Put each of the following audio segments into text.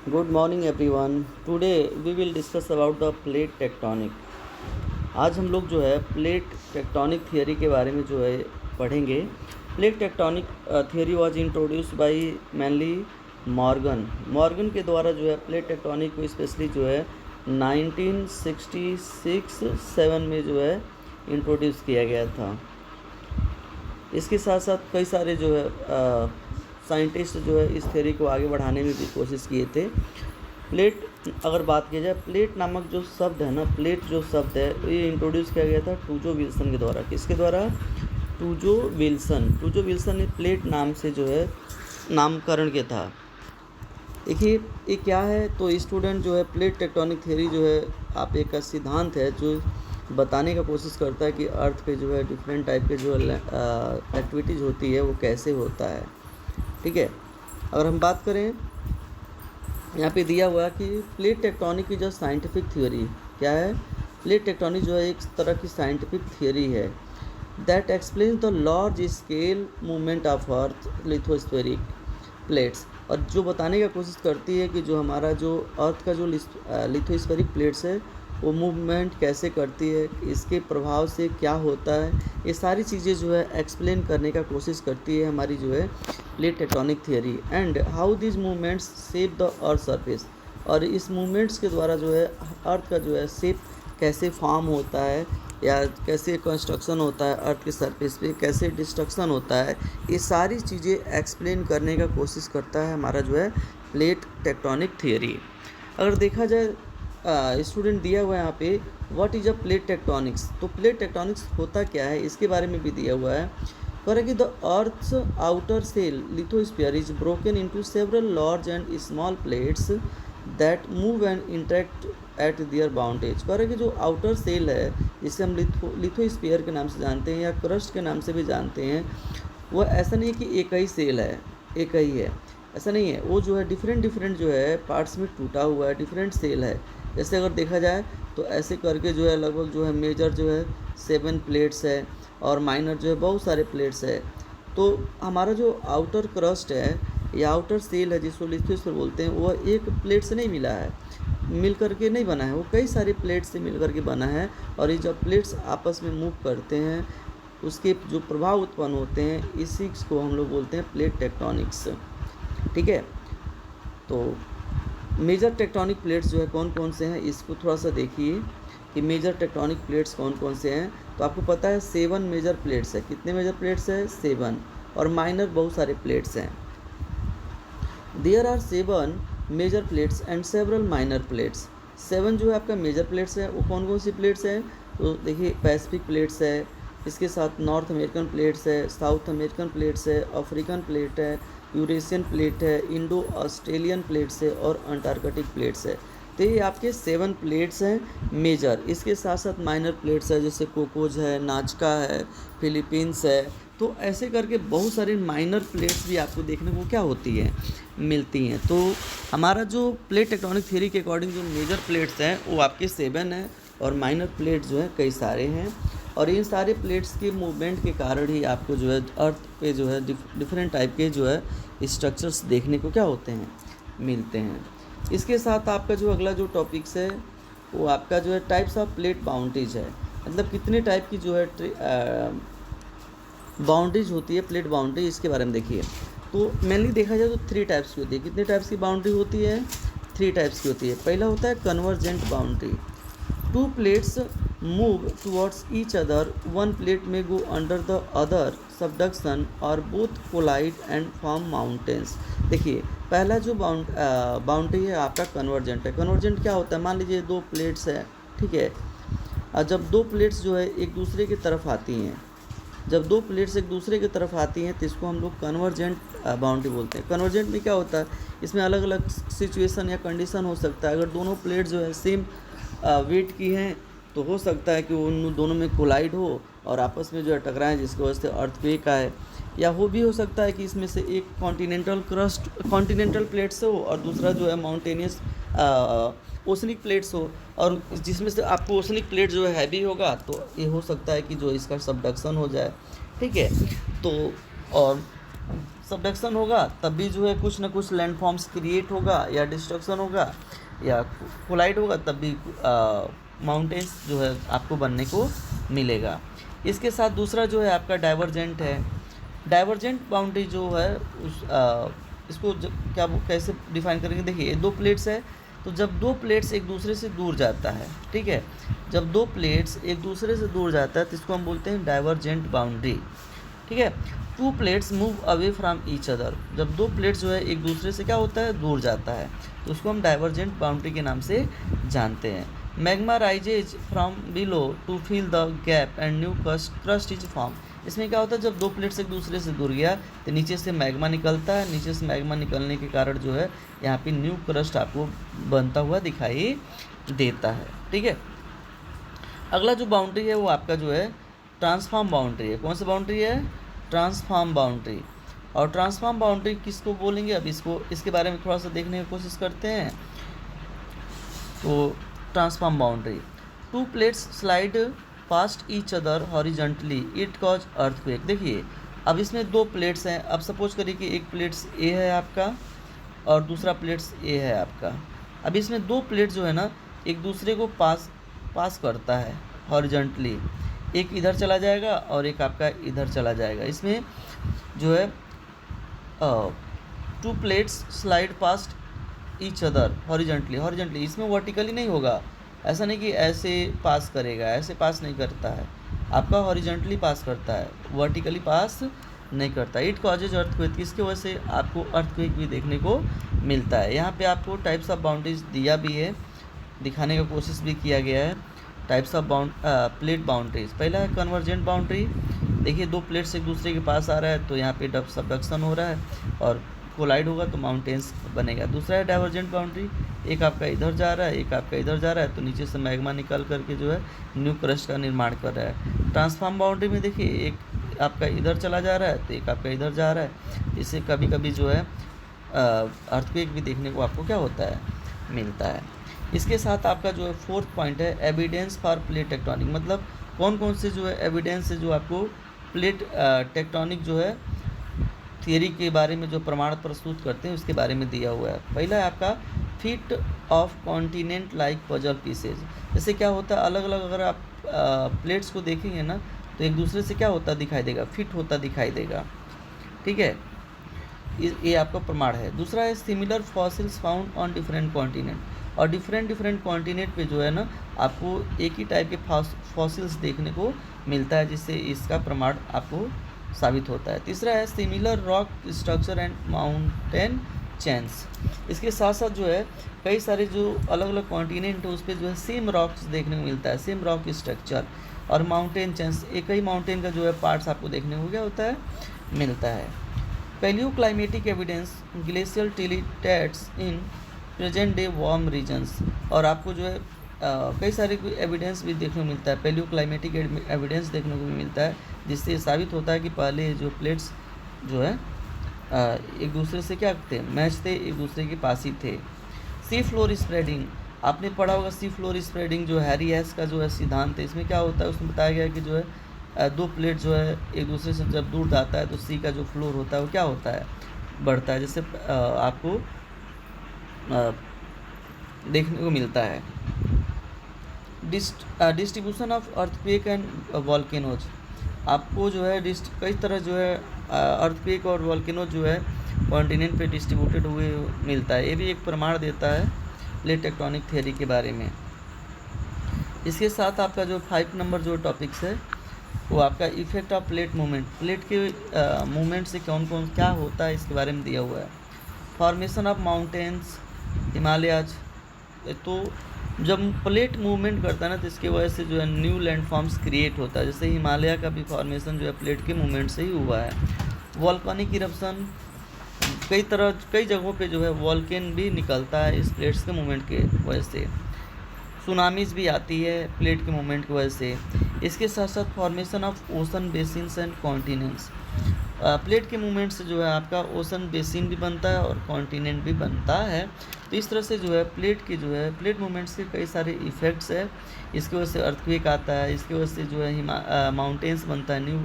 Good morning everyone. Today we will discuss about the plate tectonic. आज हम लोग जो है प्लेट टेक्टोनिक थियरी के बारे में जो है पढ़ेंगे। Plate tectonic theory was introduced by mainly Morgan के द्वारा जो है प्लेट टेक्टोनिक को स्पेशली जो है 1966-7 में जो है इंट्रोड्यूस किया गया था। इसके साथ साथ कई सारे जो है साइंटिस्ट जो है इस थ्योरी को आगे बढ़ाने में भी कोशिश किए थे। प्लेट अगर बात की जाए, प्लेट नामक जो शब्द है ना, प्लेट जो शब्द है ये इंट्रोड्यूस किया गया था टूजो विल्सन के द्वारा। किसके द्वारा? टूजो विल्सन ने प्लेट नाम से जो है नामकरण किया था। देखिए ये क्या है, तो स्टूडेंट जो है प्लेट टेक्टोनिक थ्योरी जो है आप एक सिद्धांत है जो बताने का कोशिश करता है कि अर्थ पे जो है डिफरेंट टाइप के जो एक्टिविटीज़ होती है वो कैसे होता है। ठीक है, अगर हम बात करें यहाँ पे दिया हुआ कि प्लेट टेक्टोनिक की जो साइंटिफिक थ्योरी क्या है, प्लेट टेक्टोनिक जो है एक तरह की साइंटिफिक थ्योरी है that explain the large scale movement of earth lithospheric plates, और जो बताने का कोशिश करती है कि जो हमारा जो अर्थ का जो लिथोस्फेरिक प्लेट्स है वो मूवमेंट कैसे करती है, इसके प्रभाव से क्या होता है, ये सारी चीज़ें जो है एक्सप्लेन करने का कोशिश करती है हमारी जो है plate tectonic theory. And how this movements shape the earth surface, और इस मूवमेंट्स के द्वारा जो है अर्थ का जो है शेप कैसे फॉर्म होता है या कैसे कंस्ट्रक्शन होता है अर्थ के सरफेस पे, कैसे डिस्ट्रक्शन होता है, ये सारी चीज़ें एक्सप्लेन करने का कोशिश करता है हमारा जो है प्लेट टेक्टोनिक थियरी। अगर देखा जाए स्टूडेंट दिया हुआ है यहाँ पे what is a plate tectonics, तो प्लेट टेक्टोनिक्स होता क्या है इसके बारे में भी दिया हुआ है। कह रहा है कि the earth's outer shell lithosphere is broken into several large and small plates that move and interact at their boundaries. कह रहे कि जो आउटर सेल है जिसे हम लिथोस्फीयर के नाम से जानते हैं या क्रस्ट के नाम से भी जानते हैं, वो ऐसा नहीं कि एक ही सेल है, एक ही है, ऐसा नहीं है। वो जो है डिफरेंट जो है पार्ट्स में टूटा हुआ है, डिफरेंट सेल है। जैसे अगर देखा जाए तो ऐसे करके जो है लगभग जो है मेजर जो है 7 प्लेट्स है और माइनर जो है बहुत सारे प्लेट्स है। तो हमारा जो आउटर क्रस्ट है या आउटर सेल है जिसको लिथोस्फीयर बोलते हैं, वह एक प्लेट से नहीं मिला है, मिल करके नहीं बना है, वो कई सारे प्लेट से मिल करके बना है। और ये जब प्लेट्स आपस में मूव करते हैं उसके जो प्रभाव उत्पन्न होते हैं इसी को हम लोग बोलते हैं प्लेट टेक्टोनिक्स। ठीक है, तो मेजर टेक्टोनिक प्लेट्स जो है कौन कौन से हैं इसको थोड़ा सा देखिए कि मेजर टेक्टोनिक प्लेट्स कौन कौन से हैं। तो आपको पता है 7 मेजर प्लेट्स है। कितने मेजर प्लेट्स है? 7। और माइनर बहुत सारे प्लेट्स हैं। There are 7 major plates and several minor plates. 7 जो है आपका मेजर प्लेट्स है, वो कौन कौन सी प्लेट्स हैं? तो देखिए पैसिफिक प्लेट्स है, इसके साथ नॉर्थ अमेरिकन प्लेट्स है, साउथ अमेरिकन प्लेट्स है, अफ्रीकन प्लेट है, यूरेशियन प्लेट है, इंडो ऑस्ट्रेलियन प्लेट्स है और अंटार्कटिक प्लेट्स है। तो ये आपके 7 प्लेट्स हैं मेजर। इसके साथ साथ माइनर प्लेट्स है जैसे कोकोज है, नाजका है, फिलीपींस है। तो ऐसे करके बहुत सारे माइनर प्लेट्स भी आपको देखने को क्या होती है, मिलती हैं। तो हमारा जो प्लेट टेक्टोनिक थ्योरी के अकॉर्डिंग जो मेजर प्लेट्स हैं वो आपके 7 हैं और माइनर प्लेट्स जो है कई सारे हैं। और इन सारे प्लेट्स के मूवमेंट के कारण ही आपको जो है अर्थ पे जो है डिफरेंट टाइप के जो है स्ट्रक्चर्स देखने को क्या होते हैं, मिलते हैं। इसके साथ आपका जो अगला जो टॉपिक्स है वो आपका जो है टाइप्स ऑफ प्लेट बाउंड्रीज है, मतलब कितने टाइप की जो है बाउंड्रीज होती है, प्लेट बाउंड्री, इसके बारे में देखिए। तो मेनली देखा जाए तो 3 टाइप्स की होती है। कितने टाइप्स की बाउंड्री होती है? 3 टाइप्स की होती है। पहला होता है convergent boundary. 2 plates move towards each other, one plate may go under the other subduction or both collide and form mountains। देखिए पहला जो बाउंड्री है आपका कन्वर्जेंट है। कन्वर्जेंट क्या होता है? मान लीजिए 2 प्लेट्स है, ठीक है, और जब 2 प्लेट्स जो है एक दूसरे की तरफ आती हैं, जब 2 प्लेट्स एक दूसरे की तरफ आती हैं तो इसको हम लोग कन्वर्जेंट बाउंड्री बोलते हैं। कन्वर्जेंट में क्या होता है, इसमें अलग अलग सिचुएशन या कंडीशन हो सकता है। अगर दोनों प्लेट जो है सेम वेट की हैं तो हो सकता है कि उन दोनों में कोलाइड हो और आपस में जो है टकराएं, जिसकी वजह से अर्थक्वेक आए। या वो भी हो सकता है कि इसमें से एक कॉन्टिनेंटल प्लेट्स हो और दूसरा जो है माउंटेनियस ओसनिक प्लेट्स हो, और जिसमें से आपको ओसनिक प्लेट जो है हैवी होगा तो ये हो सकता है कि जो इसका सबडक्शन हो जाए। ठीक है, तो और सबडक्शन होगा तब भी जो है कुछ ना कुछ लैंडफॉर्म्स क्रिएट होगा या डिस्ट्रक्शन होगा या कोलाइड होगा तब भी माउंटेन्स जो है आपको बनने को मिलेगा। इसके साथ दूसरा जो है आपका डाइवर्जेंट है। डाइवर्जेंट बाउंड्री जो है इसको क्या कैसे डिफाइन करेंगे, देखिए दो प्लेट्स है, तो जब दो प्लेट्स एक दूसरे से दूर जाता है, ठीक है, जब दो प्लेट्स एक दूसरे से दूर जाता है तो इसको हम बोलते हैं डाइवर्जेंट बाउंड्री, ठीक है। To plates move away from each other, जब दो प्लेट्स जो है एक दूसरे से क्या होता है, दूर जाता है, तो उसको हम डाइवर्जेंट बाउंड्री के नाम से जानते हैं। Magma rises from below to fill the gap and new crust is form. इसमें क्या होता है, जब दो प्लेट्स एक दूसरे से दूर गया तो नीचे से मैग्मा निकलता है, नीचे से मैग्मा निकलने के कारण जो है यहाँ पे न्यू क्रस्ट आपको बनता हुआ दिखाई देता है, ठीक है। अगला जो बाउंड्री है वो आपका जो है ट्रांसफॉर्म बाउंड्री है। कौन सी बाउंड्री है, ट्रांसफॉर्म बाउंड्री। और ट्रांसफॉर्म बाउंड्री किसको बोलेंगे, अब इसके बारे में थोड़ा सा देखने की कोशिश करते हैं। तो transform boundary, to plates slide past each other horizontally it cause earthquake. देखिए अब इसमें दो प्लेट्स हैं, अब सपोज करिए कि एक प्लेट्स ए है आपका और दूसरा प्लेट्स ए है आपका। अब इसमें दो प्लेट जो है ना एक दूसरे को पास करता है हॉरिजॉन्टली, एक इधर चला जाएगा और एक आपका इधर चला जाएगा। इसमें जो है to plates slide past each other horizontally, इसमें वर्टिकली नहीं होगा, ऐसा नहीं कि ऐसे पास करेगा, ऐसे पास नहीं करता है, आपका हॉरिजॉन्टली पास करता है, वर्टिकली पास नहीं करता। इट कॉजेज अर्थक्वेक, इसकी वजह से आपको अर्थक्वेक भी देखने को मिलता है। यहाँ पे आपको टाइप्स ऑफ बाउंड्रीज दिया भी है, दिखाने का कोशिश भी किया गया है। टाइप्स ऑफ प्लेट बाउंड्रीज, पहला है कन्वर्जेंट बाउंड्री। देखिए दो प्लेट्स एक दूसरे के पास आ रहा है तो यहाँ पे सबडक्शन हो रहा है और कोलाइड होगा तो माउंटेन्स बनेगा। दूसरा है डाइवर्जेंट बाउंड्री, एक आपका इधर जा रहा है एक आपका इधर जा रहा है तो नीचे से मैग्मा निकल करके जो है न्यू क्रस्ट का निर्माण कर रहा है। ट्रांसफॉर्म बाउंड्री में देखिए एक आपका इधर चला जा रहा है तो एक आपका इधर जा रहा है, इससे कभी कभी जो है अर्थक्वेक भी देखने को आपको क्या होता है, मिलता है। इसके साथ आपका जो है फोर्थ पॉइंट है एविडेंस फॉर प्लेट टेक्टोनिक, मतलब कौन कौन से जो है एविडेंस है जो आपको प्लेट टेक्टोनिक जो है थियरी के बारे में जो प्रमाण प्रस्तुत करते हैं उसके बारे में दिया हुआ है। पहला है आपका fit of continent like puzzle pieces. जैसे क्या होता है, अलग अलग अगर आप प्लेट्स को देखेंगे ना तो एक दूसरे से क्या होता दिखाई देगा, फिट होता दिखाई देगा, ठीक है, ये आपका प्रमाण है। दूसरा है similar fossils found on different continent, और डिफरेंट कॉन्टिनेंट पे जो है ना आपको एक ही टाइप के फॉसिल्स देखने को मिलता है, जिससे इसका प्रमाण आपको साबित होता है। तीसरा है similar rock structure and mountain chains. इसके साथ साथ जो है कई सारे जो अलग अलग कॉन्टिनेंट है उस पर जो है सेम रॉक्स देखने को मिलता है, सेम रॉक स्ट्रक्चर और माउंटेन चेन्स, एक ही माउंटेन का जो है पार्ट्स आपको देखने को क्या होता है, मिलता है। Palaeoclimatic evidence glacial tillites in present day warm regions, और आपको जो है कई सारे एविडेंस भी देखने को मिलता है, पैलियोक्लाइमेटिक एविडेंस देखने को भी मिलता है, जिससे साबित होता है कि पहले जो प्लेट्स जो है एक दूसरे से क्या थे, मैच थे, एक दूसरे के पास ही थे। सी फ्लोर स्प्रेडिंग, आपने पढ़ा होगा सी फ्लोर स्प्रेडिंग जो हैरी हेस का जो है सिद्धांत है। इसमें क्या होता है, उसमें बताया गया है कि जो है दो प्लेट जो है एक दूसरे से जब दूर जाता है तो सी का जो फ्लोर होता है वो क्या होता है, बढ़ता है, जैसे आपको देखने को मिलता है। Distribution of earthquake and volcanoes, आपको जो है कई तरह जो है अर्थक्वेक और वॉल्केनो जो है कॉन्टिनेंट पे डिस्ट्रीब्यूटेड हुए मिलता है, ये भी एक प्रमाण देता है प्लेट टेक्टोनिक थ्योरी के बारे में। इसके साथ आपका जो 5 नंबर जो टॉपिक्स है वो आपका effect of plate movement, plate के मूवमेंट से कौन कौन क्या होता है इसके बारे में दिया हुआ है। फॉर्मेशन ऑफ माउंटेन्स हिमालयाज, तो जब प्लेट मूवमेंट करता है ना तो इसके वजह से जो है न्यू लैंडफॉर्म्स क्रिएट होता है, जैसे हिमालय का भी फॉर्मेशन जो है प्लेट के मूवमेंट से ही हुआ है। वॉल्केनिक इरप्शन, कई जगहों पे जो है वॉल्केन भी निकलता है इस प्लेट्स के मूवमेंट के वजह से। सुनामीज भी आती है प्लेट के मूवमेंट की वजह से। इसके साथ साथ formation of ocean basins and continents, plate के मूवमेंट से जो है आपका ओशन बेसिन भी बनता है और कॉन्टिनेंट भी बनता है। तो इस तरह से जो है प्लेट मूवमेंट्स के कई सारे इफ़ेक्ट्स है, इसकी वजह से अर्थक्वेक आता है, इसकी वजह से जो है माउंटेन्स बनता है, न्यू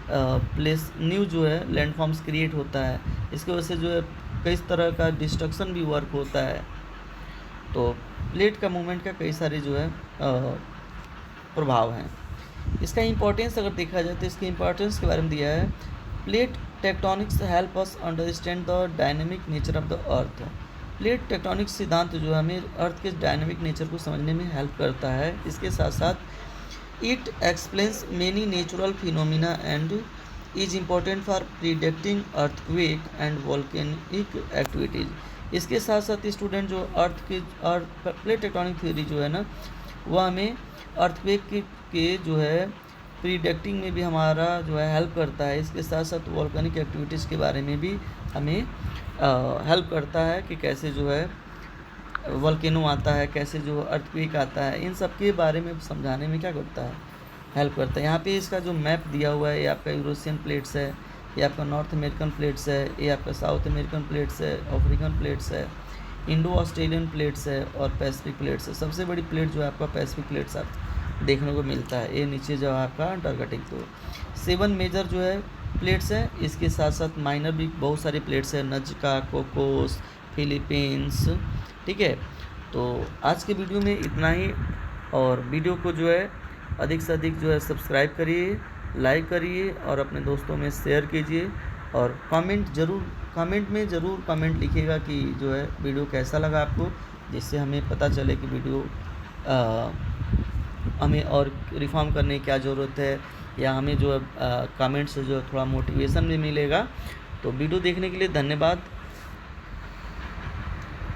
प्लेस न्यू जो है लैंडफॉर्म्स क्रिएट होता है। इसकी वजह से जो है कई तरह का डिस्ट्रक्शन भी वर्क होता है। तो प्लेट का मूवमेंट का कई सारे जो है प्रभाव हैं। इसका इम्पोर्टेंस अगर देखा जाए तो इसके इम्पोर्टेंस के बारे में दिया है, plate tectonics help us understand the dynamic nature of the earth. Plate tectonics सिद्धांत जो है हमें अर्थ के डायनेमिक नेचर को समझने में हेल्प करता है। इसके साथ साथ it explains many natural phenomena and is important for predicting earthquake and volcanic activities. इसके साथ साथ स्टूडेंट जो प्लेट टेक्टोनिक थ्योरी जो है ना, वह हमें अर्थक्वेक के जो है प्रीडिक्टिंग में भी हमारा जो है हेल्प करता है। इसके साथ साथ वोल्केनिक एक्टिविटीज़ के बारे में भी हमें हेल्प करता है कि कैसे जो है वोल्केनो आता है, कैसे जो अर्थक्वेक आता है, इन सब के बारे में समझाने में क्या करता है, हेल्प करता है। यहाँ पे इसका जो मैप दिया हुआ है, ये आपका यूरोशियन प्लेट्स है, ये आपका नॉर्थ अमेरिकन प्लेट्स है, ये आपका साउथ अमेरिकन प्लेट्स है, अफ्रीकन प्लेट्स है, इंडो ऑस्ट्रेलियन प्लेट्स है और पैसिफिक प्लेट्स है। सबसे बड़ी प्लेट जो है आपका पैसिफिक प्लेट्स आप देखने को मिलता है। ये नीचे जो है आपका अंटार्कटिक। तो 7 मेजर जो है प्लेट्स हैं। इसके साथ साथ माइनर भी बहुत सारे प्लेट्स हैं, नजका, कोकोस, फिलीपींस, ठीक है। तो आज के वीडियो में इतना ही, और वीडियो को जो है अधिक से अधिक जो है सब्सक्राइब करिए, लाइक करिए और अपने दोस्तों में शेयर कीजिए, और कमेंट में ज़रूर कमेंट लिखिएगा कि जो है वीडियो कैसा लगा आपको, जिससे हमें पता चले कि वीडियो हमें और रिफॉर्म करने की क्या ज़रूरत है, या हमें जो है कमेंट से जो है थोड़ा मोटिवेशन भी मिलेगा। तो वीडियो देखने के लिए धन्यवाद।